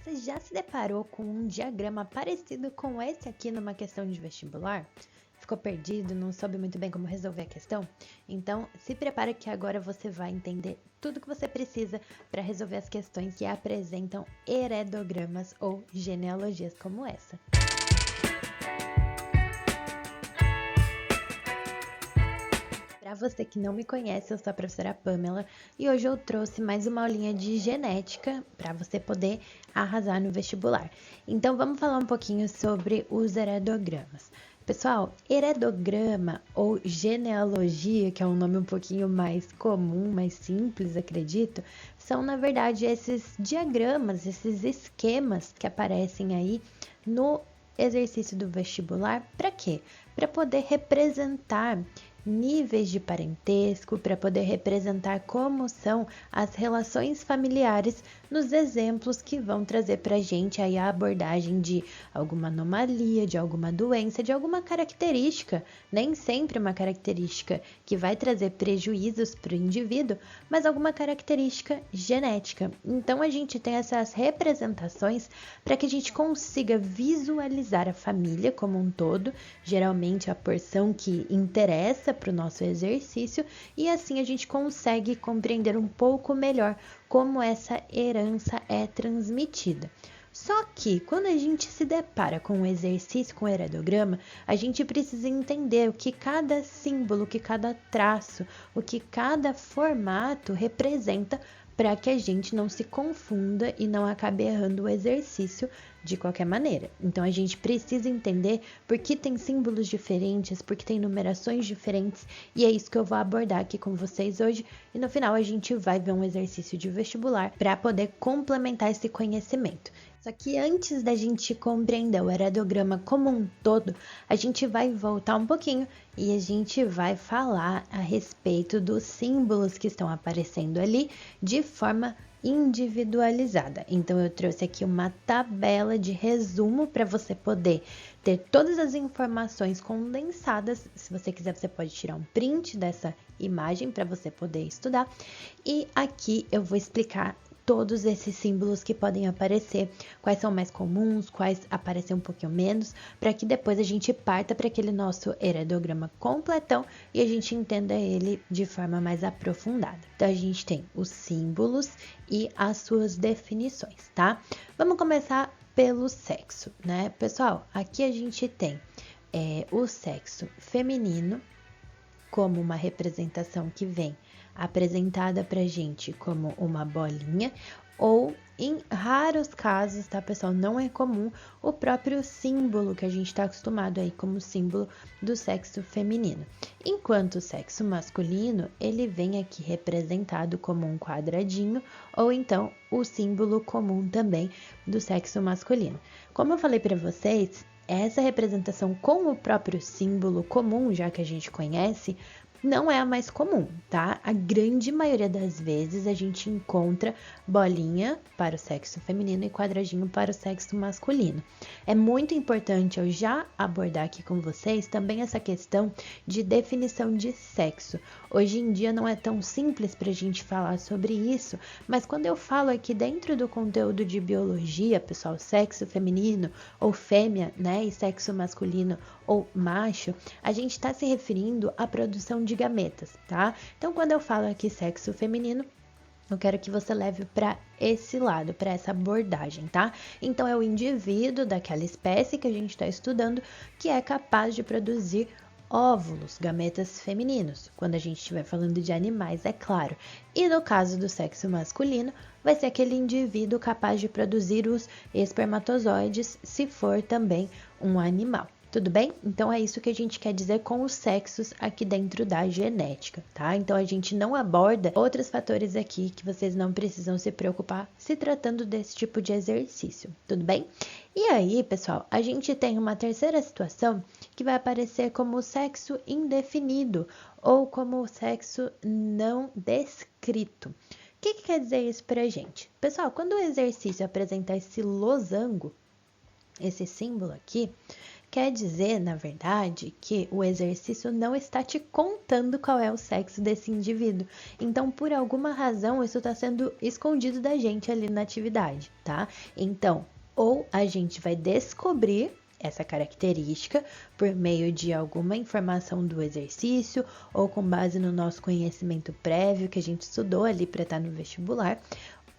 Você já se deparou com um diagrama parecido com esse aqui numa questão de vestibular? Ficou perdido, não soube muito bem como resolver a questão? Então, se prepara que agora você vai entender tudo que você precisa para resolver as questões que apresentam heredogramas ou genealogias como essa. Para você que não me conhece, eu sou a professora Pamela e hoje eu trouxe mais uma aulinha de genética para você poder arrasar no vestibular. Então vamos falar um pouquinho sobre os heredogramas. Pessoal, heredograma ou genealogia, que é um nome um pouquinho mais comum, mais simples, acredito, são na verdade esses diagramas, esses esquemas que aparecem aí no exercício do vestibular. Para quê? Para poder representar níveis de parentesco, para poder representar como são as relações familiares nos exemplos que vão trazer para a gente aí a abordagem de alguma anomalia, de alguma doença, de alguma característica, nem sempre uma característica que vai trazer prejuízos para o indivíduo, mas alguma característica genética. Então a gente tem essas representações para que a gente consiga visualizar a família como um todo, geralmente a porção que interessa para o nosso exercício, e assim a gente consegue compreender um pouco melhor como essa herança é transmitida. Só que quando a gente se depara com um exercício com heredograma, a gente precisa entender o que cada símbolo, o que cada traço, o que cada formato representa para que a gente não se confunda e não acabe errando o exercício de qualquer maneira. Então a gente precisa entender por que tem símbolos diferentes, por que tem numerações diferentes, e é isso que eu vou abordar aqui com vocês hoje. E no final a gente vai ver um exercício de vestibular para poder complementar esse conhecimento. Só que antes da gente compreender o heredograma como um todo, a gente vai voltar um pouquinho e a gente vai falar a respeito dos símbolos que estão aparecendo ali de forma individualizada. Então eu trouxe aqui uma tabela de resumo para você poder ter todas as informações condensadas. Se você quiser, você pode tirar um print dessa imagem para você poder estudar. E aqui eu vou explicar todos esses símbolos que podem aparecer, quais são mais comuns, quais aparecem um pouquinho menos, para que depois a gente parta para aquele nosso heredograma completão e a gente entenda ele de forma mais aprofundada. Então a gente tem os símbolos e as suas definições, tá? Vamos começar pelo sexo, né? Pessoal, aqui a gente tem o sexo feminino como uma representação que vem apresentada pra gente como uma bolinha, ou em raros casos, tá, pessoal, não é comum o próprio símbolo que a gente está acostumado aí como símbolo do sexo feminino. Enquanto o sexo masculino, ele vem aqui representado como um quadradinho, ou então o símbolo comum também do sexo masculino. Como eu falei para vocês, essa representação com o próprio símbolo comum, já que a gente conhece, não é a mais comum, tá? A grande maioria das vezes a gente encontra bolinha para o sexo feminino e quadradinho para o sexo masculino. É muito importante eu já abordar aqui com vocês também essa questão de definição de sexo. Hoje em dia não é tão simples para a gente falar sobre isso, mas quando eu falo aqui dentro do conteúdo de biologia, pessoal, sexo feminino ou fêmea, né, e sexo masculino ou macho, a gente está se referindo à produção de gametas, tá? Então, quando eu falo aqui sexo feminino, eu quero que você leve para esse lado, para essa abordagem, tá? Então, é o indivíduo daquela espécie que a gente está estudando que é capaz de produzir óvulos, gametas femininos, quando a gente estiver falando de animais, é claro. E no caso do sexo masculino, vai ser aquele indivíduo capaz de produzir os espermatozoides, se for também um animal. Tudo bem? Então é isso que a gente quer dizer com os sexos aqui dentro da genética, tá? Então a gente não aborda outros fatores aqui que vocês não precisam se preocupar se tratando desse tipo de exercício, tudo bem? E aí, pessoal, a gente tem uma terceira situação que vai aparecer como sexo indefinido ou como sexo não descrito. O que quer dizer isso pra gente? Pessoal, quando o exercício apresenta esse losango, esse símbolo aqui, quer dizer, na verdade, que o exercício não está te contando qual é o sexo desse indivíduo. Então, por alguma razão, isso está sendo escondido da gente ali na atividade, tá? Então, ou a gente vai descobrir essa característica por meio de alguma informação do exercício ou com base no nosso conhecimento prévio que a gente estudou ali para estar no vestibular,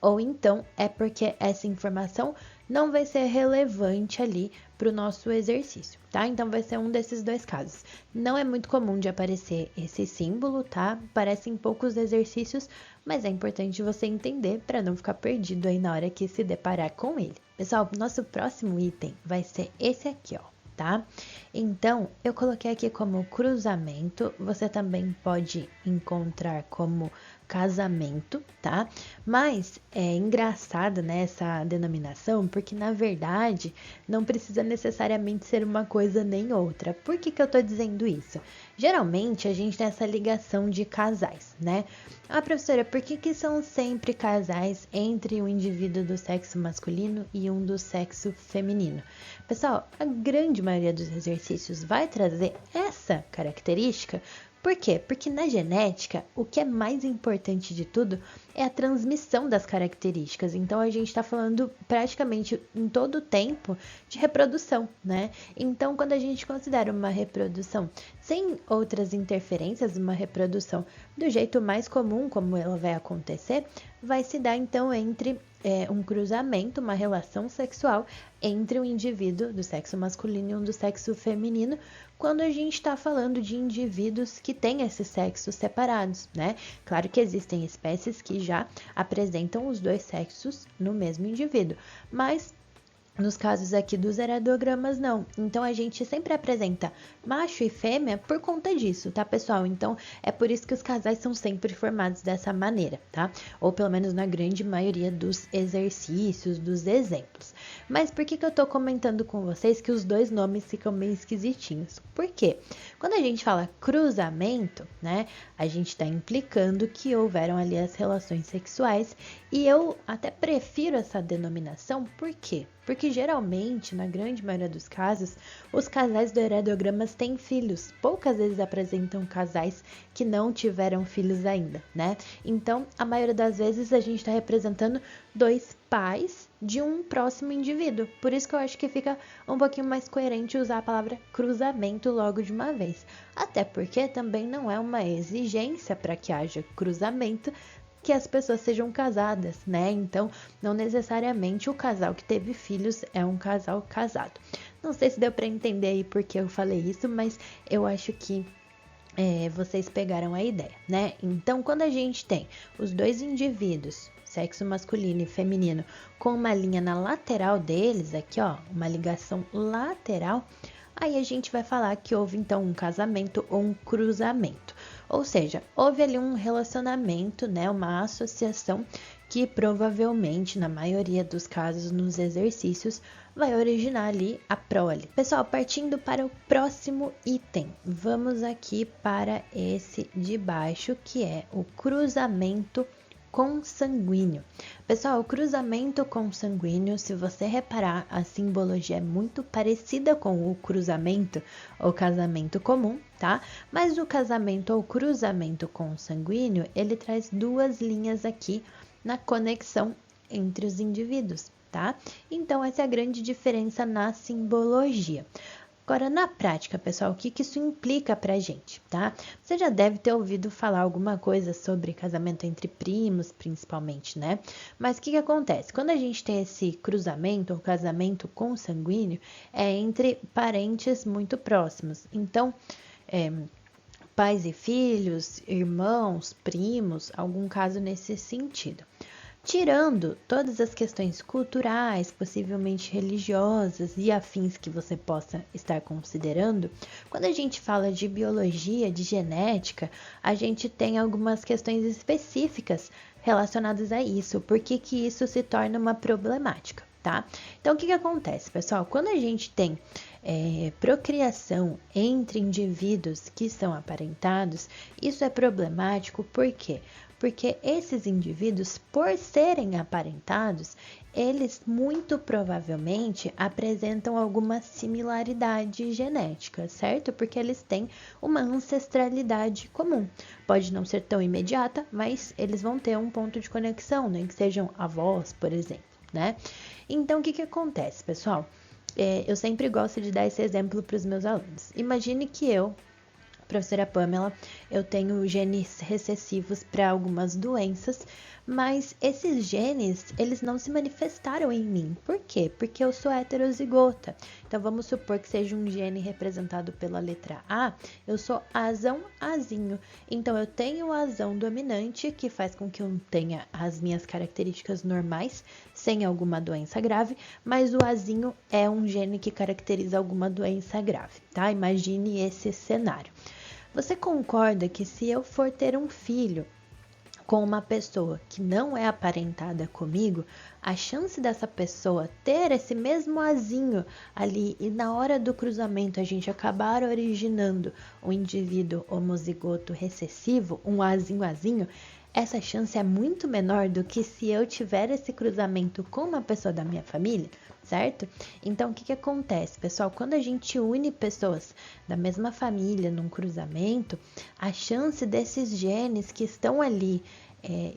ou então é porque essa informação não vai ser relevante ali para o nosso exercício, tá? Então vai ser um desses dois casos. Não é muito comum de aparecer esse símbolo, tá? Aparece em poucos exercícios, mas é importante você entender para não ficar perdido aí na hora que se deparar com ele. Pessoal, nosso próximo item vai ser esse aqui, ó. Tá? Então, eu coloquei aqui como cruzamento, você também pode encontrar como casamento, tá? Mas é engraçado, né, essa denominação, porque na verdade não precisa necessariamente ser uma coisa nem outra. Por que que eu tô dizendo isso? Geralmente a gente tem essa ligação de casais, né? Ah, professora, por que que são sempre casais entre um indivíduo do sexo masculino e um do sexo feminino? Pessoal, a grande maioria dos exercícios vai trazer essa característica. Por quê? Porque na genética, o que é mais importante de tudo é a transmissão das características. Então, a gente está falando praticamente em todo o tempo de reprodução, né? Então, quando a gente considera uma reprodução sem outras interferências, uma reprodução do jeito mais comum, como ela vai acontecer, vai se dar, então, entre um cruzamento, uma relação sexual entre um indivíduo do sexo masculino e um do sexo feminino, quando a gente está falando de indivíduos que têm esses sexos separados, né? Claro que existem espécies que já apresentam os dois sexos no mesmo indivíduo, mas nos casos aqui dos heradogramas, não. Então, a gente sempre apresenta macho e fêmea por conta disso, tá, pessoal? Então, é por isso que os casais são sempre formados dessa maneira, tá? Ou pelo menos na grande maioria dos exercícios, dos exemplos. Mas por que que eu tô comentando com vocês que os dois nomes ficam meio esquisitinhos? Por quê? Quando a gente fala cruzamento, né, a gente tá implicando que houveram ali as relações sexuais, e eu até prefiro essa denominação, por quê? Porque geralmente, na grande maioria dos casos, os casais do heredogramas têm filhos. Poucas vezes apresentam casais que não tiveram filhos ainda, né? Então, a maioria das vezes a gente está representando dois pais de um próximo indivíduo. Por isso que eu acho que fica um pouquinho mais coerente usar a palavra cruzamento logo de uma vez. Até porque também não é uma exigência para que haja cruzamento que as pessoas sejam casadas, né? Então, não necessariamente o casal que teve filhos é um casal casado. Não sei se deu para entender aí porque eu falei isso, mas eu acho que vocês pegaram a ideia, né? Então, quando a gente tem os dois indivíduos, sexo masculino e feminino, com uma linha na lateral deles, aqui ó, uma ligação lateral, aí a gente vai falar que houve então um casamento ou um cruzamento. Ou seja, houve ali um relacionamento, né, uma associação que provavelmente, na maioria dos casos, nos exercícios, vai originar ali a prole. Pessoal, partindo para o próximo item, vamos aqui para esse de baixo, que é o cruzamento consanguíneo. Pessoal, o cruzamento consanguíneo, se você reparar, a simbologia é muito parecida com o cruzamento ou casamento comum, tá? Mas o casamento ou cruzamento consanguíneo, ele traz duas linhas aqui na conexão entre os indivíduos, tá? Então, essa é a grande diferença na simbologia. Agora, na prática, pessoal, o que isso implica pra gente, tá? Você já deve ter ouvido falar alguma coisa sobre casamento entre primos, principalmente, né? Mas o que acontece? Quando a gente tem esse cruzamento ou casamento consanguíneo, é entre parentes muito próximos. Então, pais e filhos, irmãos, primos, algum caso nesse sentido. Tirando todas as questões culturais, possivelmente religiosas e afins que você possa estar considerando, quando a gente fala de biologia, de genética, a gente tem algumas questões específicas relacionadas a isso, por que que isso se torna uma problemática, tá? Então, o que acontece, pessoal? Quando a gente tem procriação entre indivíduos que são aparentados, isso é problemático, por quê? Porque esses indivíduos, por serem aparentados, eles muito provavelmente apresentam alguma similaridade genética, certo? Porque eles têm uma ancestralidade comum. Pode não ser tão imediata, mas eles vão ter um ponto de conexão, né? Que sejam avós, por exemplo, né? Então, o que acontece, pessoal? Eu sempre gosto de dar esse exemplo para os meus alunos. Imagine que eu, professora Pamela, eu tenho genes recessivos para algumas doenças, mas esses genes, eles não se manifestaram em mim. Por quê? Porque eu sou heterozigota. Então, vamos supor que seja um gene representado pela letra A, eu sou azão azinho. Então, eu tenho o azão dominante, que faz com que eu tenha as minhas características normais, sem alguma doença grave, mas o azinho é um gene que caracteriza alguma doença grave, tá? Imagine esse cenário. Você concorda que se eu for ter um filho com uma pessoa que não é aparentada comigo, a chance dessa pessoa ter esse mesmo azinho ali e na hora do cruzamento a gente acabar originando um indivíduo homozigoto recessivo, um azinho, essa chance é muito menor do que se eu tiver esse cruzamento com uma pessoa da minha família, certo? Então, o que acontece, pessoal? Quando a gente une pessoas da mesma família num cruzamento, a chance desses genes que estão ali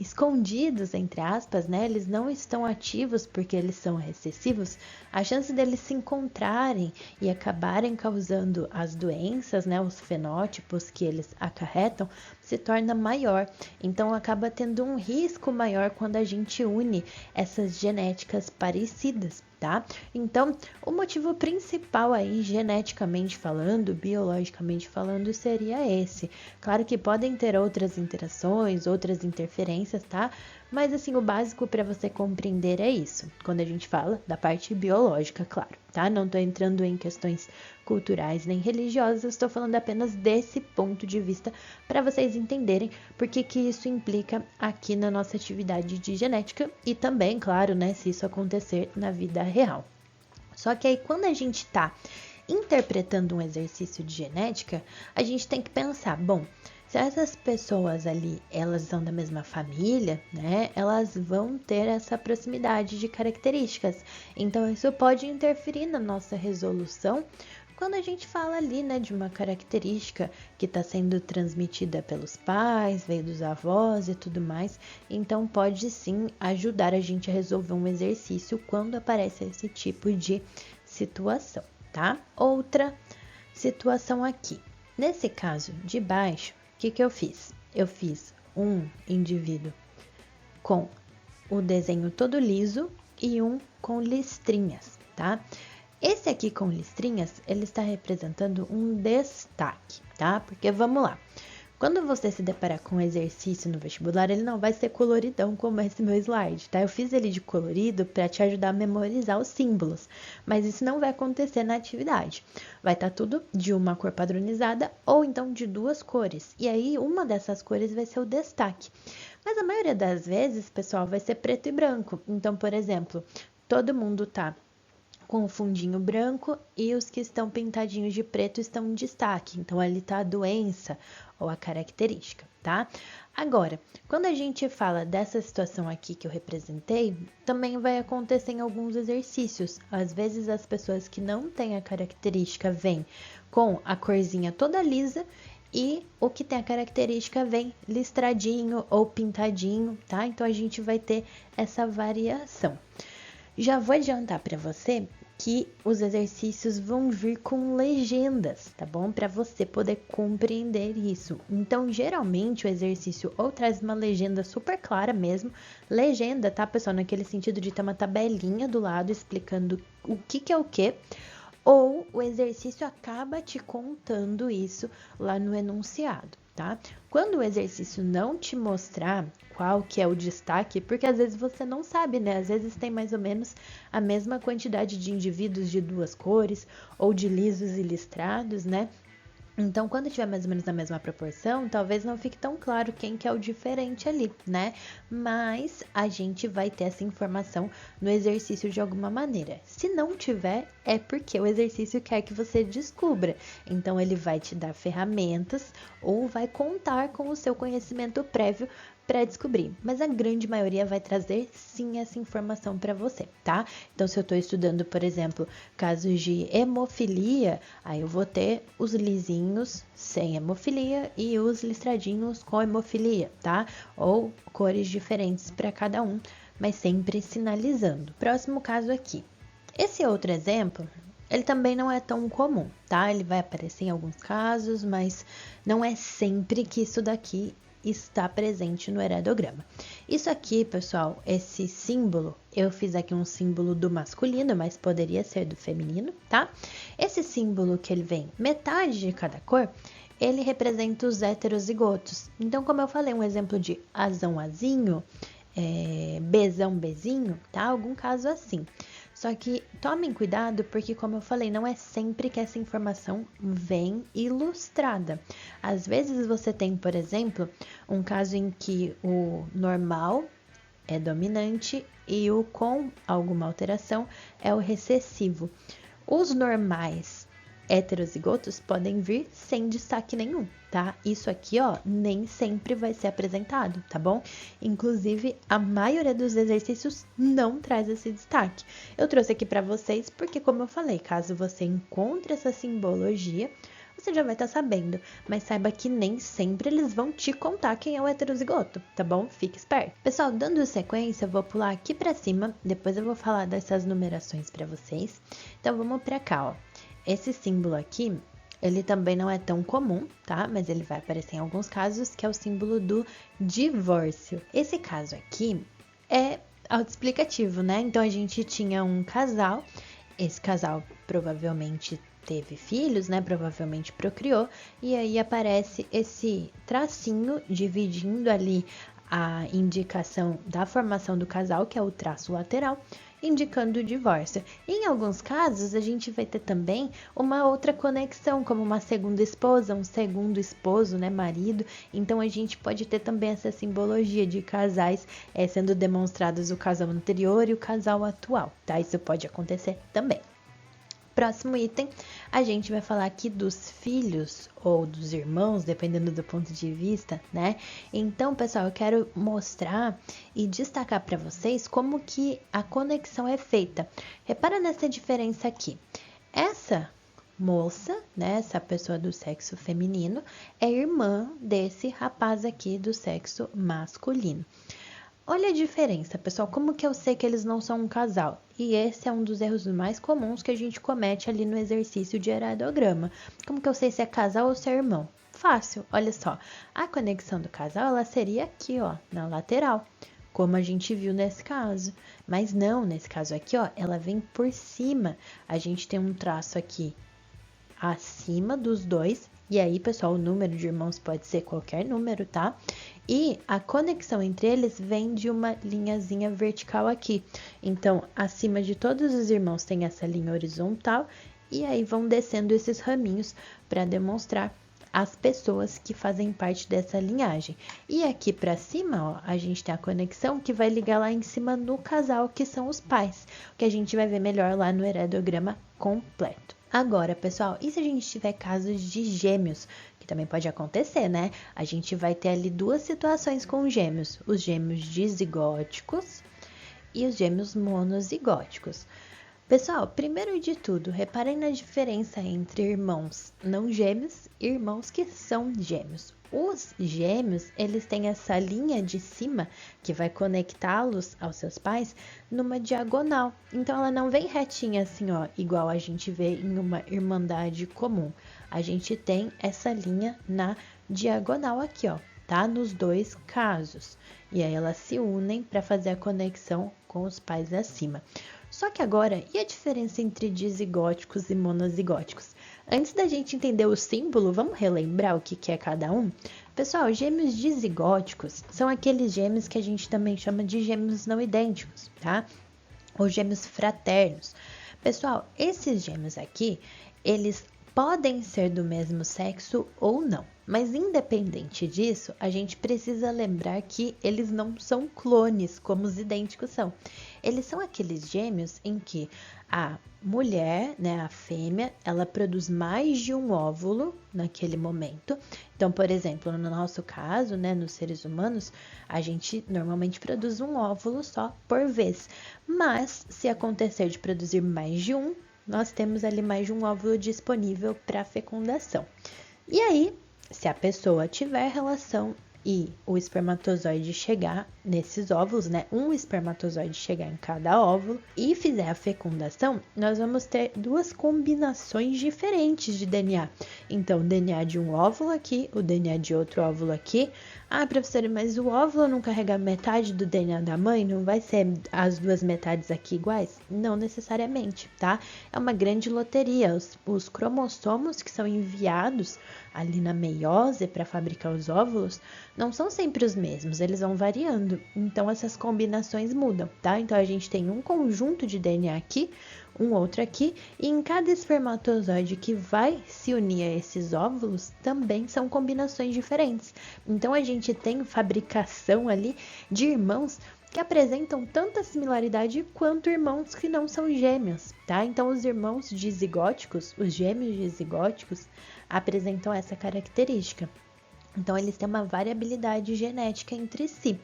escondidos, entre aspas, né? Eles não estão ativos porque eles são recessivos, a chance deles se encontrarem e acabarem causando as doenças, né? Os fenótipos que eles acarretam, se torna maior. Então, acaba tendo um risco maior quando a gente une essas genéticas parecidas, tá? Então, o motivo principal aí, geneticamente falando, biologicamente falando, seria esse. Claro que podem ter outras interações, outras interferências, tá? Mas, assim, o básico para você compreender é isso, quando a gente fala da parte biológica, claro, tá? Não tô entrando em questões culturais nem religiosas, estou falando apenas desse ponto de vista para vocês entenderem por que isso implica aqui na nossa atividade de genética e também, claro, né, se isso acontecer na vida real. Só que aí quando a gente está interpretando um exercício de genética, a gente tem que pensar, bom, se essas pessoas ali, elas são da mesma família, né, elas vão ter essa proximidade de características. Então, isso pode interferir na nossa resolução quando a gente fala ali, né, de uma característica que está sendo transmitida pelos pais, veio dos avós e tudo mais. Então, pode sim ajudar a gente a resolver um exercício quando aparece esse tipo de situação, tá? Outra situação aqui. Nesse caso de baixo, o que eu fiz? Eu fiz um indivíduo com o desenho todo liso e um com listrinhas, tá? Esse aqui com listrinhas, ele está representando um destaque, tá? Porque vamos lá. Quando você se deparar com um exercício no vestibular, ele não vai ser coloridão como esse meu slide, tá? Eu fiz ele de colorido para te ajudar a memorizar os símbolos, mas isso não vai acontecer na atividade. Vai estar tudo de uma cor padronizada ou então de duas cores. E aí, uma dessas cores vai ser o destaque. Mas a maioria das vezes, pessoal, vai ser preto e branco. Então, por exemplo, todo mundo tá com o fundinho branco e os que estão pintadinhos de preto estão em destaque. Então, ali está a doença ou a característica, tá? Agora, quando a gente fala dessa situação aqui que eu representei, também vai acontecer em alguns exercícios. Às vezes, as pessoas que não têm a característica vêm com a corzinha toda lisa e o que tem a característica vem listradinho ou pintadinho, tá? Então, a gente vai ter essa variação. Já vou adiantar para você que os exercícios vão vir com legendas, tá bom? Para você poder compreender isso. Então, geralmente, o exercício ou traz uma legenda super clara mesmo, legenda, tá, pessoal? Naquele sentido de ter uma tabelinha do lado explicando o que é o que, ou o exercício acaba te contando isso lá no enunciado, tá? Quando o exercício não te mostrar qual que é o destaque, porque às vezes você não sabe, né? Às vezes tem mais ou menos a mesma quantidade de indivíduos de duas cores ou de lisos e listrados, né? Então, quando tiver mais ou menos na mesma proporção, talvez não fique tão claro quem que é o diferente ali, né? Mas a gente vai ter essa informação no exercício de alguma maneira. Se não tiver, é porque o exercício quer que você descubra. Então, ele vai te dar ferramentas ou vai contar com o seu conhecimento prévio para descobrir, mas a grande maioria vai trazer sim essa informação para você, tá? Então, se eu estou estudando, por exemplo, casos de hemofilia, aí eu vou ter os lisinhos sem hemofilia e os listradinhos com hemofilia, tá? Ou cores diferentes para cada um, mas sempre sinalizando. Próximo caso aqui. Esse outro exemplo, ele também não é tão comum, tá? Ele vai aparecer em alguns casos, mas não é sempre que isso daqui está presente no heredograma. Isso aqui, pessoal, esse símbolo, eu fiz aqui um símbolo do masculino, mas poderia ser do feminino, tá? Esse símbolo que ele vem metade de cada cor, ele representa os heterozigotos. Então, como eu falei, um exemplo de azão, azinho, bezão, bezinho, tá? Algum caso assim. Só que tomem cuidado porque, como eu falei, não é sempre que essa informação vem ilustrada. Às vezes você tem, por exemplo, um caso em que o normal é dominante e o com alguma alteração é o recessivo. Os normais heterozigotos podem vir sem destaque nenhum, tá? Isso aqui, ó, nem sempre vai ser apresentado, tá bom? Inclusive, a maioria dos exercícios não traz esse destaque. Eu trouxe aqui para vocês porque, como eu falei, caso você encontre essa simbologia, você já vai estar sabendo, mas saiba que nem sempre eles vão te contar quem é o heterozigoto, tá bom? Fique esperto. Pessoal, dando sequência, eu vou pular aqui para cima, depois eu vou falar dessas numerações para vocês. Então, vamos para cá, ó. Esse símbolo aqui, ele também não é tão comum, tá? Mas ele vai aparecer em alguns casos, que é o símbolo do divórcio. Esse caso aqui é autoexplicativo, né? Então, a gente tinha um casal, esse casal provavelmente teve filhos, né? Provavelmente procriou, e aí aparece esse tracinho dividindo ali a indicação da formação do casal, que é o traço lateral, indicando o divórcio. Em alguns casos, a gente vai ter também uma outra conexão, como uma segunda esposa, um segundo esposo, né, marido. Então, a gente pode ter também essa simbologia de casais sendo demonstrados o casal anterior e o casal atual, tá? Isso pode acontecer também. Próximo item, a gente vai falar aqui dos filhos ou dos irmãos, dependendo do ponto de vista, né? Então, pessoal, eu quero mostrar e destacar para vocês como que a conexão é feita. Repara nessa diferença aqui. Essa moça, né, essa pessoa do sexo feminino, é irmã desse rapaz aqui do sexo masculino. Olha a diferença, pessoal, como que eu sei que eles não são um casal? E esse é um dos erros mais comuns que a gente comete ali no exercício de heredograma. Como que eu sei se é casal ou se é irmão? Fácil, olha só. A conexão do casal, ela seria aqui, ó, na lateral, como a gente viu nesse caso. Mas não, nesse caso aqui, ó, ela vem por cima. A gente tem um traço aqui acima dos dois. E aí, pessoal, o número de irmãos pode ser qualquer número, tá? E a conexão entre eles vem de uma linhazinha vertical aqui. Então, acima de todos os irmãos tem essa linha horizontal e aí vão descendo esses raminhos para demonstrar as pessoas que fazem parte dessa linhagem. E aqui para cima, ó, a gente tem a conexão que vai ligar lá em cima no casal, que são os pais, que a gente vai ver melhor lá no heredograma completo. Agora, pessoal, e se a gente tiver casos de gêmeos? Que também pode acontecer, né? A gente vai ter ali duas situações com gêmeos. Os gêmeos dizigóticos e os gêmeos monozigóticos. Pessoal, primeiro de tudo, reparem na diferença entre irmãos não gêmeos e irmãos que são gêmeos. Os gêmeos, eles têm essa linha de cima que vai conectá-los aos seus pais numa diagonal. Então, ela não vem retinha assim, ó, igual a gente vê em uma irmandade comum. A gente tem essa linha na diagonal aqui, ó, tá? Nos dois casos. E aí, elas se unem para fazer a conexão com os pais acima. Só que agora, e a diferença entre dizigóticos e monozigóticos? Antes da gente entender o símbolo, vamos relembrar o que é cada um? Pessoal, gêmeos dizigóticos são aqueles gêmeos que a gente também chama de gêmeos não idênticos, tá? Ou gêmeos fraternos. Pessoal, esses gêmeos aqui, eles podem ser do mesmo sexo ou não, Mas independente disso, a gente precisa lembrar que eles não são clones, como os idênticos são. Eles são aqueles gêmeos em que a mulher, né, a fêmea, ela produz mais de um óvulo naquele momento. Então, por exemplo, no nosso caso, né, nos seres humanos, a gente normalmente produz um óvulo só por vez. Mas, se acontecer de produzir mais de um, nós temos ali mais de um óvulo disponível para fecundação. E aí, se a pessoa tiver relação e o espermatozoide chegar nesses óvulos, né? Um espermatozoide chegar em cada óvulo e fizer a fecundação, nós vamos ter duas combinações diferentes de DNA. Então, o DNA de um óvulo aqui, o DNA de outro óvulo aqui. Ah, professora, mas o óvulo não carrega metade do DNA da mãe? Não vai ser as duas metades aqui iguais? Não necessariamente, tá? É uma grande loteria. Os cromossomos que são enviados ali na meiose para fabricar os óvulos não são sempre os mesmos, eles vão variando. Então, essas combinações mudam, tá? Então, a gente tem um conjunto de DNA aqui, um outro aqui, e em cada espermatozoide que vai se unir a esses óvulos, também são combinações diferentes. Então, a gente tem fabricação ali de irmãos que apresentam tanta similaridade quanto irmãos que não são gêmeos, tá? Então, os irmãos dizigóticos, os gêmeos dizigóticos, apresentam essa característica. Então, eles têm uma variabilidade genética entre si.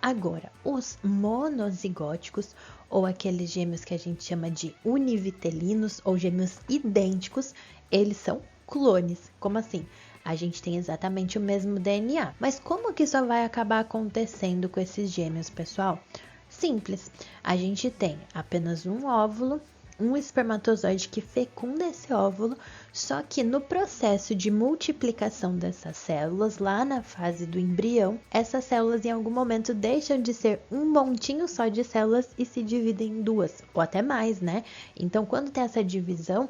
Agora, os monozigóticos, ou aqueles gêmeos que a gente chama de univitelinos, ou gêmeos idênticos, eles são clones. Como assim? A gente tem exatamente o mesmo DNA. Mas como que isso vai acabar acontecendo com esses gêmeos, pessoal? Simples. A gente tem apenas um óvulo, um espermatozoide que fecunda esse óvulo, só que no processo de multiplicação dessas células, lá na fase do embrião, essas células em algum momento deixam de ser um montinho só de células e se dividem em duas, ou até mais, né? Então, quando tem essa divisão,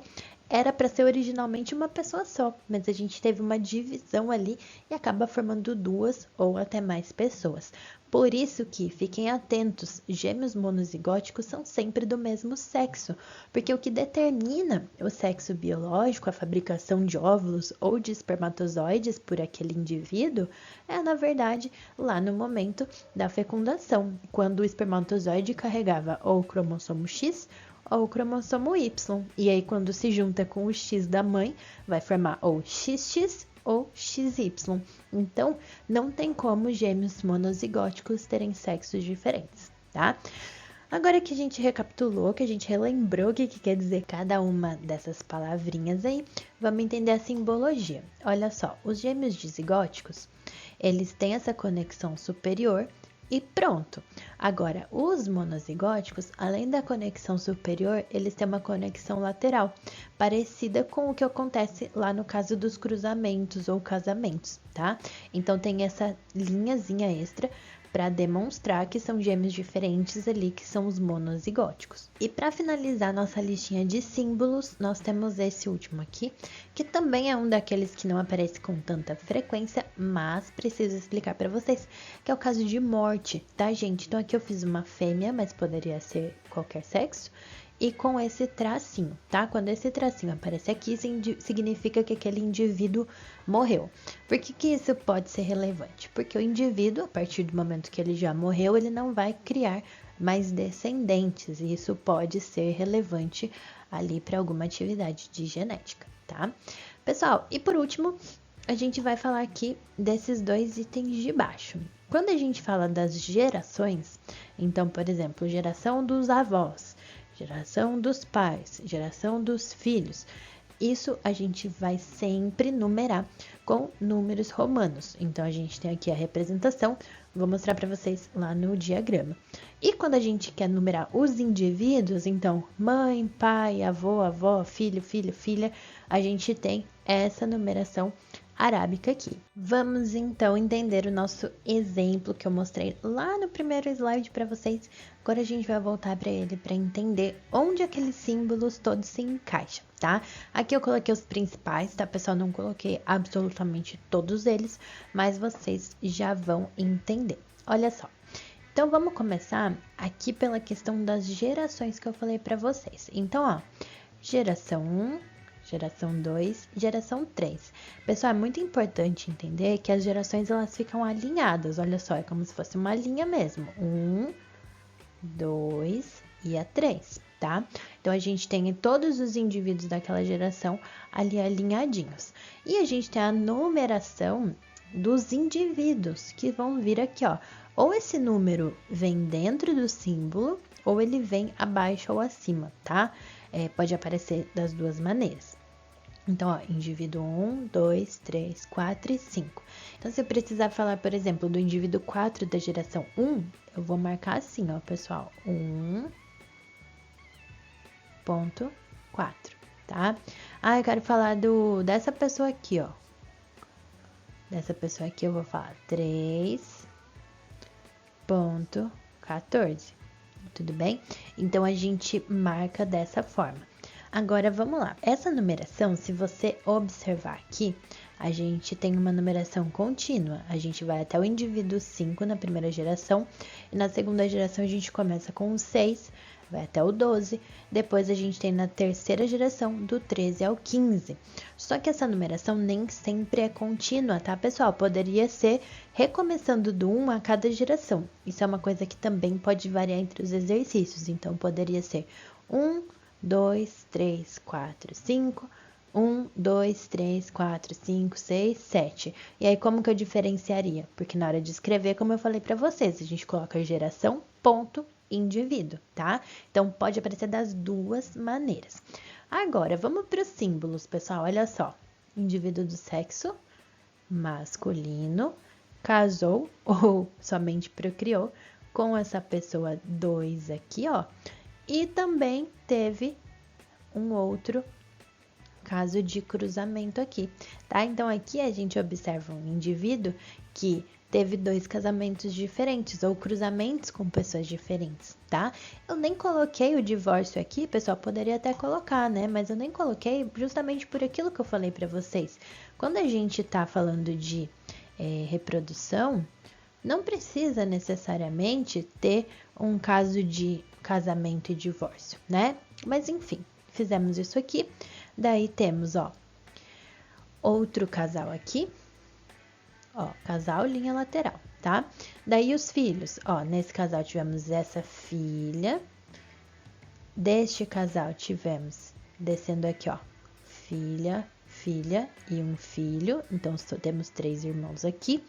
era para ser originalmente uma pessoa só, mas a gente teve uma divisão ali e acaba formando duas ou até mais pessoas. Por isso que, fiquem atentos, gêmeos monozigóticos são sempre do mesmo sexo, porque o que determina o sexo biológico, a fabricação de óvulos ou de espermatozoides por aquele indivíduo, é, na verdade, lá no momento da fecundação, quando o espermatozoide carregava ou o cromossomo X ou o cromossomo Y. E aí, quando se junta com o X da mãe, vai formar ou XX ou XY. Então, não tem como gêmeos monozigóticos terem sexos diferentes, tá? Agora que a gente recapitulou, que a gente relembrou o que quer dizer cada uma dessas palavrinhas aí, vamos entender a simbologia. Olha só, os gêmeos dizigóticos, eles têm essa conexão superior e pronto. Agora, os monozigóticos, além da conexão superior, eles têm uma conexão lateral, parecida com o que acontece lá no caso dos cruzamentos ou casamentos, tá? Então, tem essa linhazinha extra para demonstrar que são gêmeos diferentes ali, que são os monozigóticos. E para finalizar nossa listinha de símbolos, nós temos esse último aqui, que também é um daqueles que não aparece com tanta frequência, mas preciso explicar para vocês, que é o caso de morte, tá, gente? Então aqui eu fiz uma fêmea, mas poderia ser qualquer sexo, e com esse tracinho, tá? Quando esse tracinho aparece aqui, significa que aquele indivíduo morreu. Por que isso pode ser relevante? Porque o indivíduo, a partir do momento que ele já morreu, ele não vai criar mais descendentes, e isso pode ser relevante ali para alguma atividade de genética, tá? Pessoal, e por último, a gente vai falar aqui desses dois itens de baixo. Quando a gente fala das gerações, então, por exemplo, geração dos avós, geração dos pais, geração dos filhos, isso a gente vai sempre numerar com números romanos. Então, a gente tem aqui a representação, vou mostrar para vocês lá no diagrama. E quando a gente quer numerar os indivíduos, então, mãe, pai, avô, avó, filho, filho, filha, a gente tem essa numeração arábica aqui. Vamos então entender o nosso exemplo que eu mostrei lá no primeiro slide para vocês. Agora a gente vai voltar para ele para entender onde aqueles símbolos todos se encaixam, tá? Aqui eu coloquei os principais, tá, pessoal? Não coloquei absolutamente todos eles, mas vocês já vão entender. Olha só. Então, vamos começar aqui pela questão das gerações que eu falei para vocês. Então, ó, geração 1, geração 2 e geração 3. Pessoal, é muito importante entender que as gerações elas ficam alinhadas. Olha só, é como se fosse uma linha mesmo. 1, 2 e a 3, tá? Então, a gente tem todos os indivíduos daquela geração ali alinhadinhos. E a gente tem a numeração dos indivíduos que vão vir aqui, ó. Ou esse número vem dentro do símbolo, ou ele vem abaixo ou acima, tá? Pode aparecer das duas maneiras. Então, ó, indivíduo 1, 2, 3, 4 e 5. Então, se eu precisar falar, por exemplo, do indivíduo 4 da geração 1, eu vou marcar assim, ó, pessoal. 1.4, tá? Ah, eu quero falar dessa pessoa aqui, ó. Dessa pessoa aqui eu vou falar 3.14. Tudo bem? Então, a gente marca dessa forma. Agora, vamos lá. Essa numeração, se você observar aqui, a gente tem uma numeração contínua. A gente vai até o indivíduo 5 na primeira geração, e na segunda geração a gente começa com o 6, vai até o 12, depois a gente tem na terceira geração do 13 ao 15. Só que essa numeração nem sempre é contínua, tá, pessoal? Poderia ser recomeçando do 1 a cada geração. Isso é uma coisa que também pode variar entre os exercícios. Então, poderia ser 1, 2, 3, 4, 5, 1, 2, 3, 4, 5, 6, 7. E aí, como que eu diferenciaria? Porque na hora de escrever, como eu falei para vocês, a gente coloca geração, ponto, indivíduo, tá? Então, pode aparecer das duas maneiras. Agora, vamos para os símbolos, pessoal. Olha só. Indivíduo do sexo masculino casou ou somente procriou com essa pessoa 2 aqui, ó. E também teve um outro caso de cruzamento aqui, tá? Então, aqui a gente observa um indivíduo que teve 2 casamentos diferentes ou cruzamentos com pessoas diferentes, tá? Eu nem coloquei o divórcio aqui, pessoal, poderia até colocar, né? Mas eu nem coloquei justamente por aquilo que eu falei pra vocês. Quando a gente tá falando de reprodução, não precisa necessariamente ter um caso de casamento e divórcio, né? Mas enfim, fizemos isso aqui. Daí temos, ó, outro casal aqui. Ó, casal, linha lateral, tá? Daí os filhos, ó, nesse casal tivemos essa filha. Deste casal tivemos, descendo aqui, ó, filha e um filho. Então, só temos 3 irmãos aqui.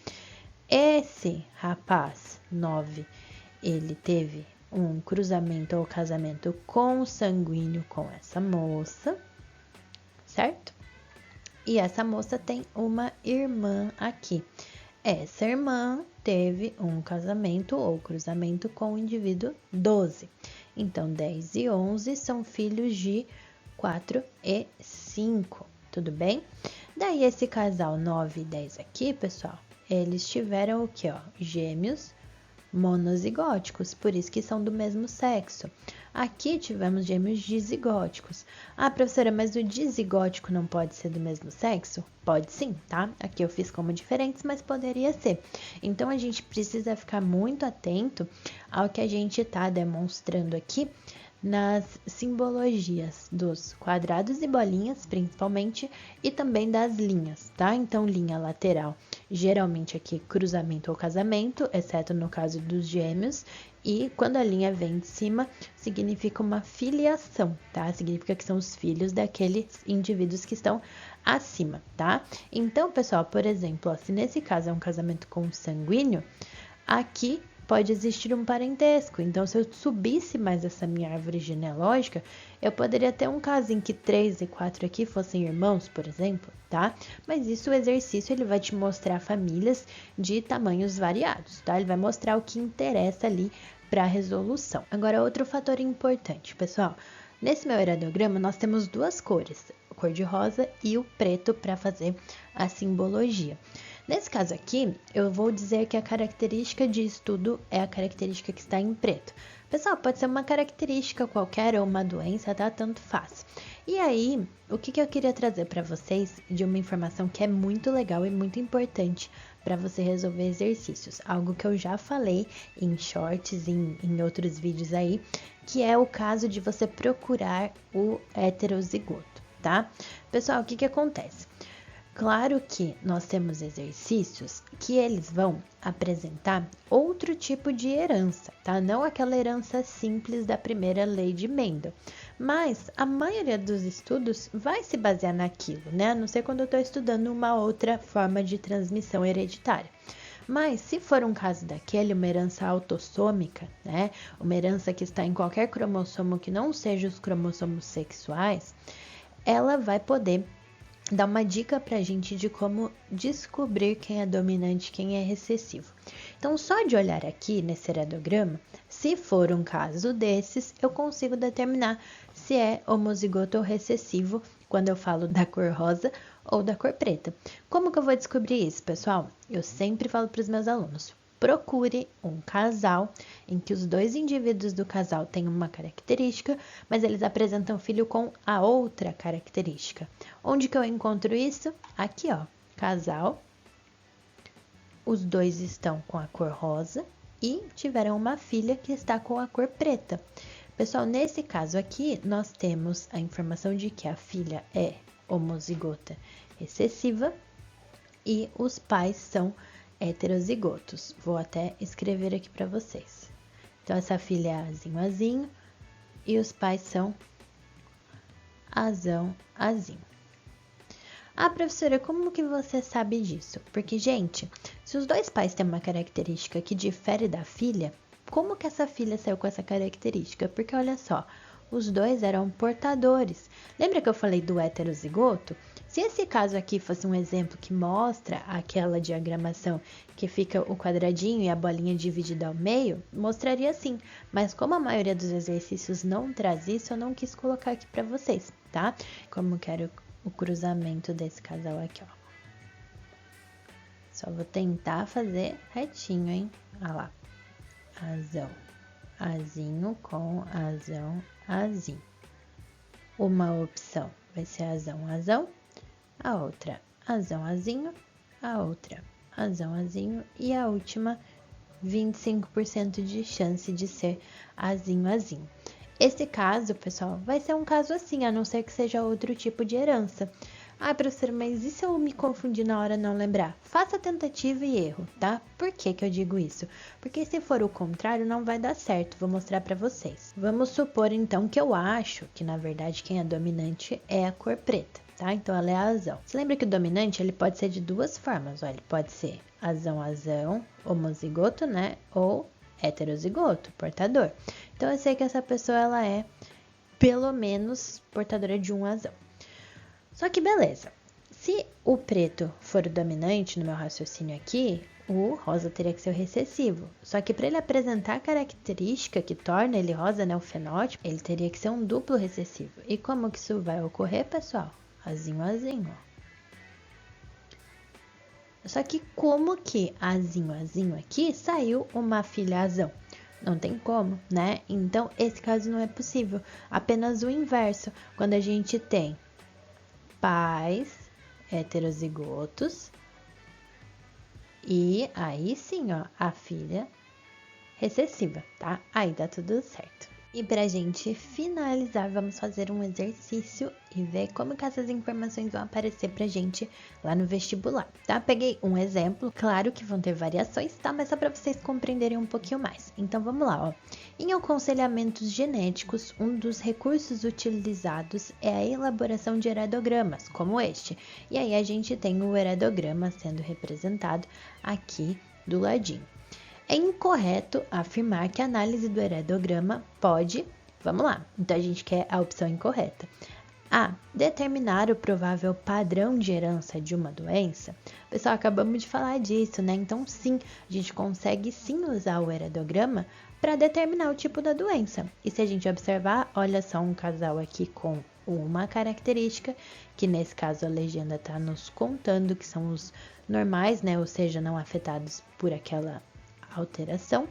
Esse rapaz, 9, ele teve um cruzamento ou casamento consanguíneo com essa moça, certo? E essa moça tem uma irmã aqui. Essa irmã teve um casamento ou cruzamento com o indivíduo 12. Então, 10 e 11 são filhos de 4 e 5, tudo bem? Daí, esse casal 9 e 10 aqui, pessoal, eles tiveram o que, ó? Gêmeos monozigóticos, por isso que são do mesmo sexo. Aqui tivemos gêmeos dizigóticos. Ah, professora, mas o dizigótico não pode ser do mesmo sexo? Pode sim, tá? Aqui eu fiz como diferentes, mas poderia ser. Então, a gente precisa ficar muito atento ao que a gente tá demonstrando aqui nas simbologias dos quadrados e bolinhas, principalmente, e também das linhas, tá? Então, linha lateral, geralmente aqui cruzamento ou casamento, exceto no caso dos gêmeos, e quando a linha vem de cima, significa uma filiação, tá? Significa que são os filhos daqueles indivíduos que estão acima, tá? Então, pessoal, por exemplo, ó, se nesse caso é um casamento consanguíneo, aqui pode existir um parentesco. Então, se eu subisse mais essa minha árvore genealógica, eu poderia ter um caso em que 3 e 4 aqui fossem irmãos, por exemplo, tá? Mas isso, o exercício, ele vai te mostrar famílias de tamanhos variados, tá? Ele vai mostrar o que interessa ali para a resolução. Agora, outro fator importante, pessoal. Nesse meu heradograma, nós temos 2 cores, a cor de rosa e o preto para fazer a simbologia. Nesse caso aqui, eu vou dizer que a característica de estudo é a característica que está em preto. Pessoal, pode ser uma característica qualquer ou uma doença, tá? Tanto faz. E aí, o que eu queria trazer para vocês de uma informação que é muito legal e muito importante para você resolver exercícios. Algo que eu já falei em shorts, em outros vídeos aí, que é o caso de você procurar o heterozigoto, tá? Pessoal, o que acontece? Claro que nós temos exercícios que eles vão apresentar outro tipo de herança, tá? Não aquela herança simples da primeira lei de Mendel, mas a maioria dos estudos vai se basear naquilo, né? A não ser quando eu estou estudando uma outra forma de transmissão hereditária. Mas se for um caso daquele, uma herança autossômica, né? Uma herança que está em qualquer cromossomo que não seja os cromossomos sexuais, ela vai poder dar uma dica pra gente de como descobrir quem é dominante e quem é recessivo. Então, só de olhar aqui nesse heredograma, se for um caso desses, eu consigo determinar se é homozigoto ou recessivo quando eu falo da cor rosa ou da cor preta. Como que eu vou descobrir isso, pessoal? Eu sempre falo para os meus alunos: procure um casal em que os dois indivíduos do casal têm uma característica, mas eles apresentam filho com a outra característica. Onde que eu encontro isso? Aqui, ó, casal. Os dois estão com a cor rosa e tiveram uma filha que está com a cor preta. Pessoal, nesse caso aqui, nós temos a informação de que a filha é homozigota recessiva e os pais são heterozigotos. Vou até escrever aqui para vocês. Então, essa filha é azinho, azinho, e os pais são azão, azinho. Ah, professora, como que você sabe disso? Porque, gente, se os dois pais têm uma característica que difere da filha, como que essa filha saiu com essa característica? Porque, olha só, os dois eram portadores. Lembra que eu falei do heterozigoto? Se esse caso aqui fosse um exemplo que mostra aquela diagramação que fica o quadradinho e a bolinha dividida ao meio, mostraria sim. Mas como a maioria dos exercícios não traz isso, eu não quis colocar aqui para vocês, tá? Como quero o cruzamento desse casal aqui, ó. Só vou tentar fazer retinho, hein? Olha lá. Azão, azinho com azão, azinho. Uma opção vai ser azão, azão. A outra, azão, azinho. A outra, azão, azinho. E a última, 25% de chance de ser azinho, azinho. Esse caso, pessoal, vai ser um caso assim, a não ser que seja outro tipo de herança. Ah, professor, mas e se eu me confundir na hora não lembrar? Faça tentativa e erro, tá? Por que que eu digo isso? Porque se for o contrário, não vai dar certo. Vou mostrar pra vocês. Vamos supor, então, que eu acho que, na verdade, quem é dominante é a cor preta, tá? Então, ela é azão. Você lembra que o dominante, ele pode ser de duas formas, ó. Ele pode ser azão, azão, homozigoto, né? Ou heterozigoto, portador. Então, eu sei que essa pessoa, ela é, pelo menos, portadora de um azão. Só que beleza, se o preto for o dominante no meu raciocínio aqui, o rosa teria que ser o recessivo. Só que para ele apresentar a característica que torna ele rosa, né, o fenótipo, ele teria que ser um duplo recessivo. E como que isso vai ocorrer, pessoal? Azinho, azinho, ó. Só que como que azinho, azinho aqui saiu uma filha azão? Não tem como, né? Então, esse caso não é possível. Apenas o inverso, quando a gente tem pais heterozigotos e aí sim, ó, a filha recessiva, tá? Aí dá tudo certo. E pra gente finalizar, vamos fazer um exercício e ver como que essas informações vão aparecer pra gente lá no vestibular, tá? Peguei um exemplo, claro que vão ter variações, tá? Mas só pra vocês compreenderem um pouquinho mais. Então, vamos lá, ó. Em aconselhamentos genéticos, um dos recursos utilizados é a elaboração de heredogramas, como este. E aí, a gente tem o heredograma sendo representado aqui do ladinho. É incorreto afirmar que a análise do heredograma pode... Vamos lá, então a gente quer a opção incorreta. A. Determinar o provável padrão de herança de uma doença. Pessoal, acabamos de falar disso, né? Então, sim, a gente consegue sim usar o heredograma para determinar o tipo da doença. E se a gente observar, olha só um casal aqui com uma característica, que nesse caso a legenda está nos contando que são os normais, né? Ou seja, não afetados por aquela alteração,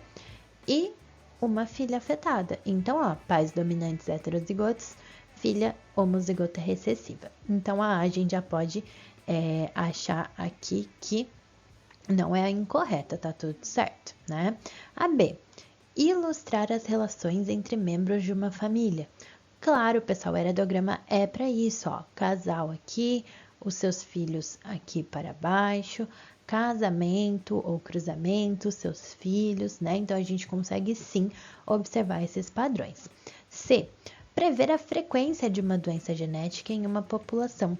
e uma filha afetada. Então, ó, pais dominantes heterozigotos, filha homozigota recessiva. Então, a gente já pode achar aqui que não é a incorreta, tá tudo certo, né? A B, ilustrar as relações entre membros de uma família. Claro, pessoal, o heredograma é para isso, ó. Casal aqui, os seus filhos aqui para baixo, casamento ou cruzamento, seus filhos, né? Então a gente consegue sim observar esses padrões. C. Prever a frequência de uma doença genética em uma população.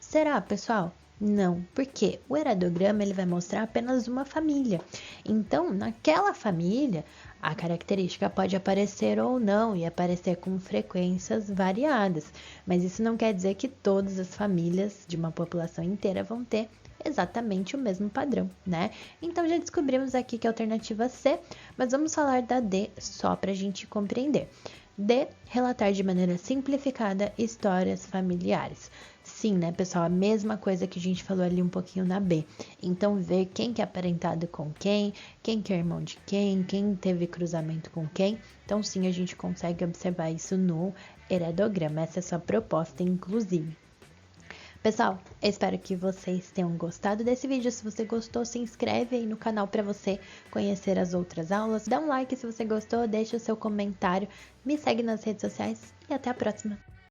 Será, pessoal? Não, porque o heredograma ele vai mostrar apenas uma família. Então, naquela família, a característica pode aparecer ou não e aparecer com frequências variadas, mas isso não quer dizer que todas as famílias de uma população inteira vão ter exatamente o mesmo padrão, né? Então já descobrimos aqui que é a alternativa C, mas vamos falar da D só para a gente compreender. D. Relatar de maneira simplificada histórias familiares. Sim, né, pessoal? A mesma coisa que a gente falou ali um pouquinho na B. Então, ver quem que é aparentado com quem que é irmão de quem teve cruzamento com quem. Então, sim, a gente consegue observar isso no heredograma. Essa é a sua proposta, inclusive. Pessoal, eu espero que vocês tenham gostado desse vídeo. Se você gostou, se inscreve aí no canal para você conhecer as outras aulas. Dá um like se você gostou, deixa o seu comentário, me segue nas redes sociais e até a próxima.